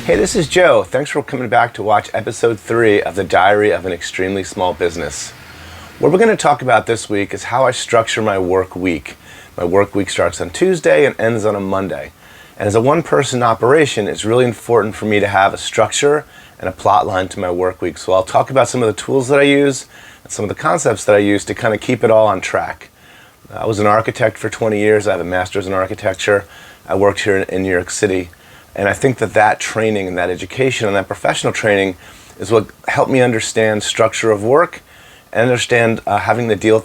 Hey, this is Joe. Thanks for coming back to watch episode 3 of the Diary of an Extremely Small Business. What we're going to talk about this week is how I structure my work week. My work week starts on Tuesday and ends on a Monday. And as a one-person operation, it's really important for me to have a structure and a plot line to my work week. So I'll talk about some of the tools that I use and some of the concepts that I use to kind of keep it all on track. I was an architect for 20 years. I have a master's in architecture. I worked here in New York City. And I think that training and that education and that professional training is what helped me understand structure of work and understand having to deal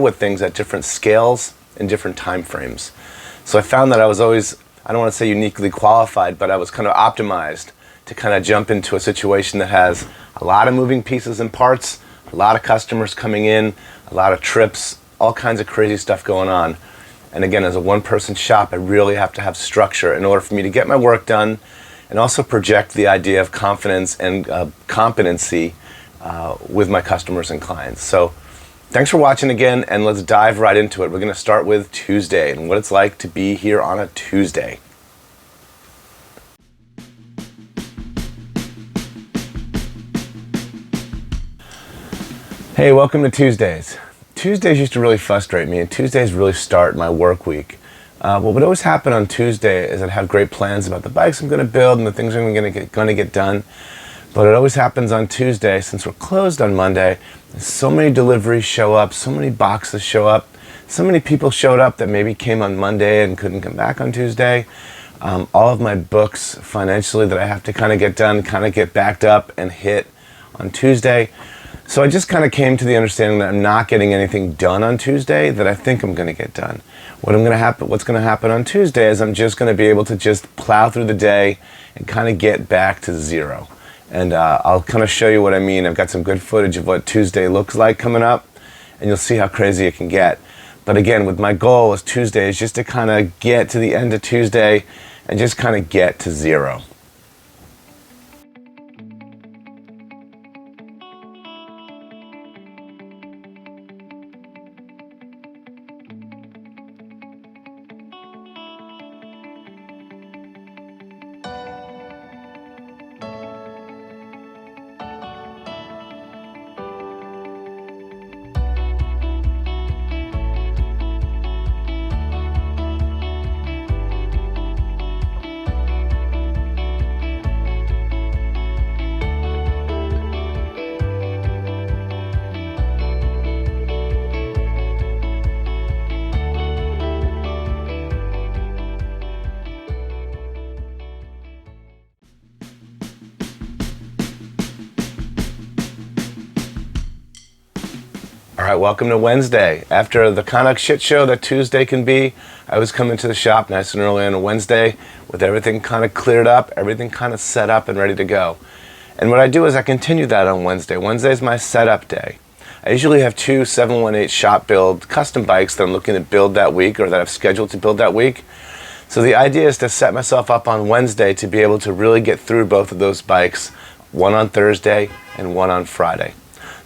with things at different scales and different time frames. So I found that I was always, I don't want to say uniquely qualified, but I was kind of optimized to kind of jump into a situation that has a lot of moving pieces and parts, a lot of customers coming in, a lot of trips, all kinds of crazy stuff going on. And again, as a one-person shop, I really have to have structure in order for me to get my work done and also project the idea of confidence and competency with my customers and clients. So thanks for watching again, and let's dive right into it. We're going to start with Tuesday and what it's like to be here on a Tuesday. Hey, welcome to Tuesdays. Tuesdays used to really frustrate me, and Tuesdays really start my work week. What would always happen on Tuesday is I'd have great plans about the bikes I'm going to build and the things I'm going to get done. But it always happens on Tuesday, since we're closed on Monday, so many deliveries show up, so many boxes show up, so many people showed up that maybe came on Monday and couldn't come back on Tuesday. All of my books financially that I have to kind of get done, kind of get backed up and hit on Tuesday. So I just kind of came to the understanding that I'm not getting anything done on Tuesday that I think I'm going to get done. What's going to happen on Tuesday is I'm just going to be able to just plow through the day and kind of get back to zero. And I'll kind of show you what I mean. I've got some good footage of what Tuesday looks like coming up, and you'll see how crazy it can get. But again, with my goal as Tuesday is just to kind of get to the end of Tuesday and just kind of get to zero. All right, welcome to Wednesday. After the kind of shit show that Tuesday can be, I was coming to the shop nice and early on a Wednesday with everything kind of cleared up, everything kind of set up and ready to go. And what I do is I continue that on Wednesday. Wednesday is my setup day. I usually have 2 718 shop build custom bikes that I'm looking to build that week or that I've scheduled to build that week. So the idea is to set myself up on Wednesday to be able to really get through both of those bikes, one on Thursday and one on Friday.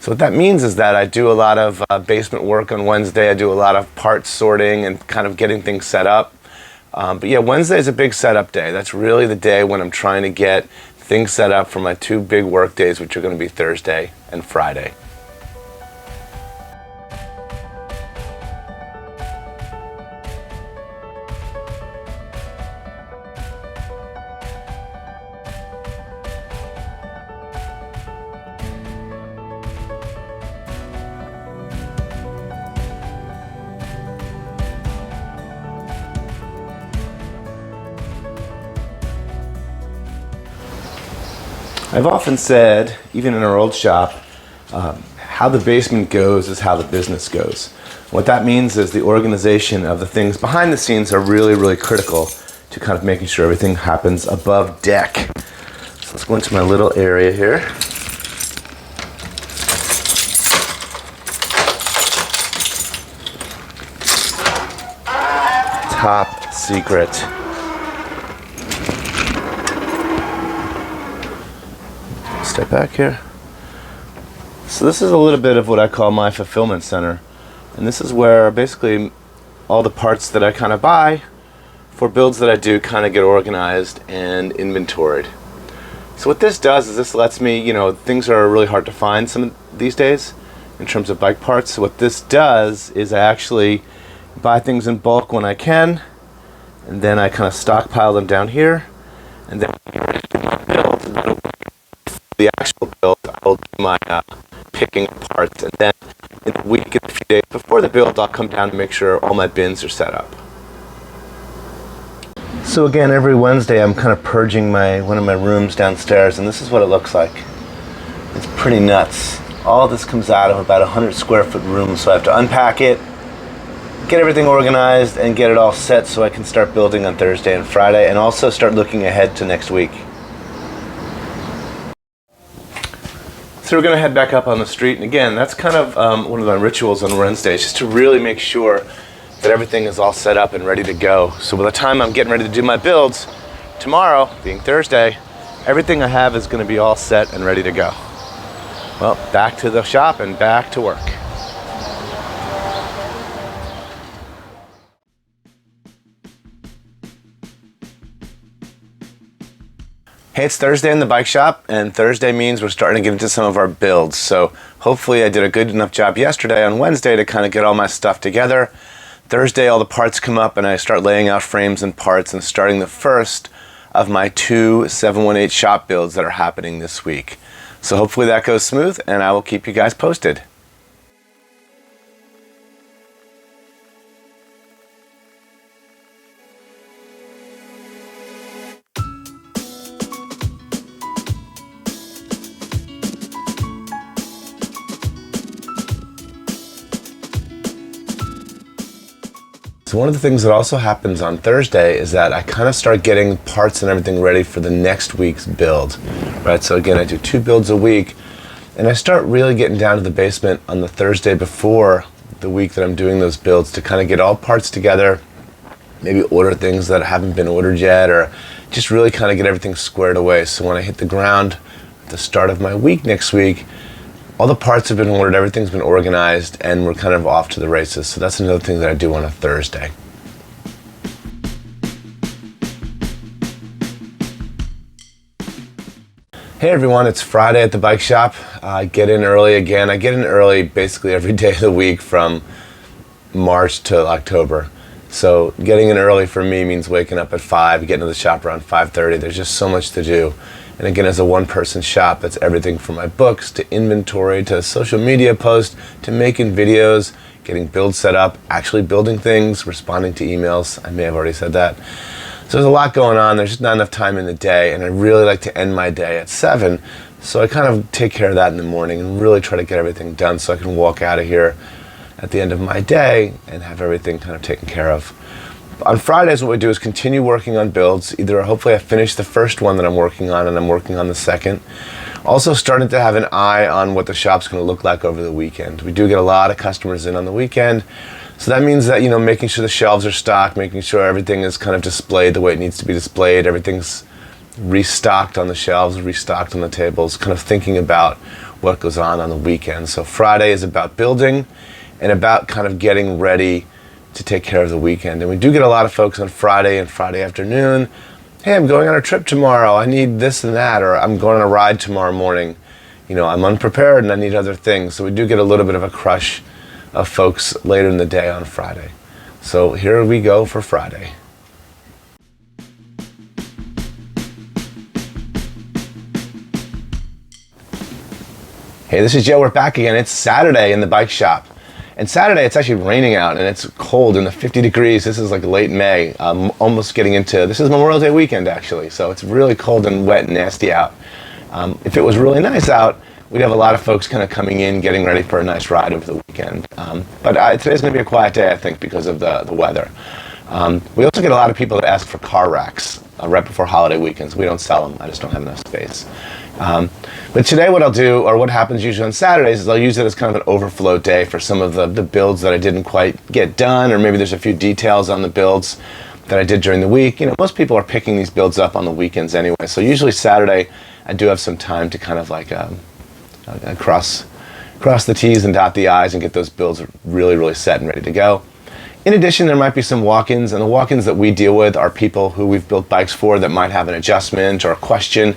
So what that means is that I do a lot of basement work on Wednesday. I do a lot of parts sorting and kind of getting things set up. But yeah, Wednesday is a big setup day. That's really the day when I'm trying to get things set up for my 2 big work days, which are going to be Thursday and Friday. I've often said, even in our old shop, how the basement goes is how the business goes. What that means is the organization of the things behind the scenes are really, really critical to kind of making sure everything happens above deck. So let's go into my little area here. Top secret. Step back here. So this is a little bit of what I call my fulfillment center, and this is where basically all the parts that I kind of buy for builds that I do kind of get organized and inventoried. So what this does is this lets me, things are really hard to find these days in terms of bike parts. So what this does is I actually buy things in bulk when I can, and then I kind of stockpile them down here, and then when I'm ready to do my build, and then the actual build, I'll do my picking of parts, and then in the week and a few days before the build, I'll come down to make sure all my bins are set up. So again, every Wednesday I'm kind of purging one of my rooms downstairs, and this is what it looks like. It's pretty nuts. All this comes out of about 100 square foot room, so I have to unpack it, get everything organized, and get it all set so I can start building on Thursday and Friday, and also start looking ahead to next week. So we're going to head back up on the street, and again, that's kind of one of my rituals on Wednesdays, just to really make sure that everything is all set up and ready to go. So by the time I'm getting ready to do my builds, tomorrow, being Thursday, everything I have is going to be all set and ready to go. Well, back to the shop and back to work. Hey, it's Thursday in the bike shop, and Thursday means we're starting to get into some of our builds. So hopefully I did a good enough job yesterday on Wednesday to kind of get all my stuff together. Thursday, all the parts come up and I start laying out frames and parts and starting the first of my 2 718 shop builds that are happening this week. So hopefully that goes smooth, and I will keep you guys posted. So one of the things that also happens on Thursday is that I kind of start getting parts and everything ready for the next week's build, right? So again, I do 2 builds a week, and I start really getting down to the basement on the Thursday before the week that I'm doing those builds to kind of get all parts together, maybe order things that haven't been ordered yet, or just really kind of get everything squared away. So when I hit the ground at the start of my week next week, all the parts have been ordered, everything's been organized, and we're kind of off to the races. So that's another thing that I do on a Thursday. Hey everyone, it's Friday at the bike shop. I get in early again. I get in early basically every day of the week from March to October. So getting in early for me means waking up at 5, getting to the shop around 5:30. There's just so much to do. And again, as a one-person shop, that's everything from my books to inventory to social media posts to making videos, getting builds set up, actually building things, responding to emails. I may have already said that. So there's a lot going on. There's just not enough time in the day, and I really like to end my day at 7. So I kind of take care of that in the morning and really try to get everything done so I can walk out of here at the end of my day and have everything kind of taken care of. On Fridays, what we do is continue working on builds. Either hopefully I finish the first one that I'm working on and I'm working on the second. Also starting to have an eye on what the shop's going to look like over the weekend. We do get a lot of customers in on the weekend. So that means that, making sure the shelves are stocked, making sure everything is kind of displayed the way it needs to be displayed. Everything's restocked on the shelves, restocked on the tables, kind of thinking about what goes on the weekend. So Friday is about building and about kind of getting ready to take care of the weekend. And we do get a lot of folks on Friday and Friday afternoon. Hey, I'm going on a trip tomorrow. I need this and that, or I'm going on a ride tomorrow morning. I'm unprepared and I need other things. So we do get a little bit of a crush of folks later in the day on Friday. So here we go for Friday. Hey, this is Joe. We're back again. It's Saturday in the bike shop. And Saturday, it's actually raining out and it's cold in the 50 degrees. This is like late May. I'm almost getting into, this is Memorial Day weekend actually. So it's really cold and wet and nasty out. If it was really nice out, we'd have a lot of folks kind of coming in, getting ready for a nice ride over the weekend. But today's going to be a quiet day, I think, because of the weather. We also get a lot of people that ask for car racks right before holiday weekends. We don't sell them. I just don't have enough space. But today what I'll do, or what happens usually on Saturdays, is I'll use it as kind of an overflow day for some of the builds that I didn't quite get done, or maybe there's a few details on the builds that I did during the week. Most people are picking these builds up on the weekends anyway. So usually Saturday, I do have some time to kind of like cross the T's and dot the I's and get those builds really, really set and ready to go. In addition, there might be some walk-ins, and the walk-ins that we deal with are people who we've built bikes for that might have an adjustment or a question.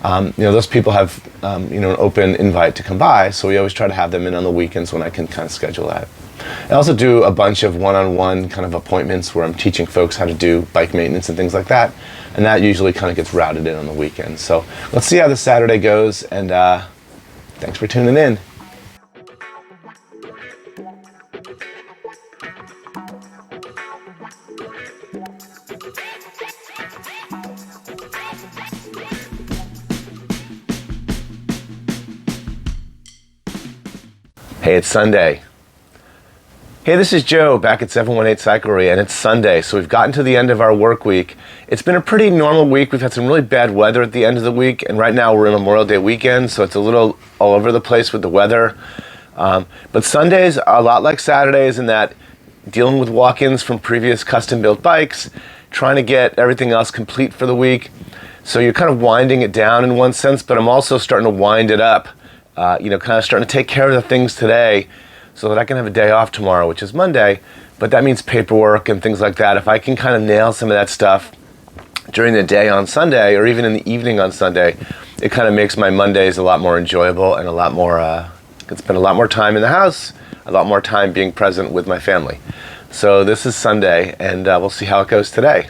Those people have an open invite to come by, so we always try to have them in on the weekends when I can kind of schedule that. I also do a bunch of one-on-one kind of appointments where I'm teaching folks how to do bike maintenance and things like that, and that usually kind of gets routed in on the weekends. So let's see how this Saturday goes, and thanks for tuning in. Hey, it's Sunday. Hey, this is Joe back at 718 Cyclery, and it's Sunday, so we've gotten to the end of our work week. It's been a pretty normal week. We've had some really bad weather at the end of the week, and right now we're in Memorial Day weekend, so it's a little all over the place with the weather. But Sundays are a lot like Saturdays in that dealing with walk-ins from previous custom-built bikes, trying to get everything else complete for the week. So you're kind of winding it down in one sense, but I'm also starting to wind it up. Kind of starting to take care of the things today so that I can have a day off tomorrow, which is Monday, but that means paperwork and things like that. If I can kind of nail some of that stuff during the day on Sunday or even in the evening on Sunday, it kind of makes my Mondays a lot more enjoyable and a lot more, I can spend a lot more time in the house, a lot more time being present with my family. So this is Sunday, and we'll see how it goes today.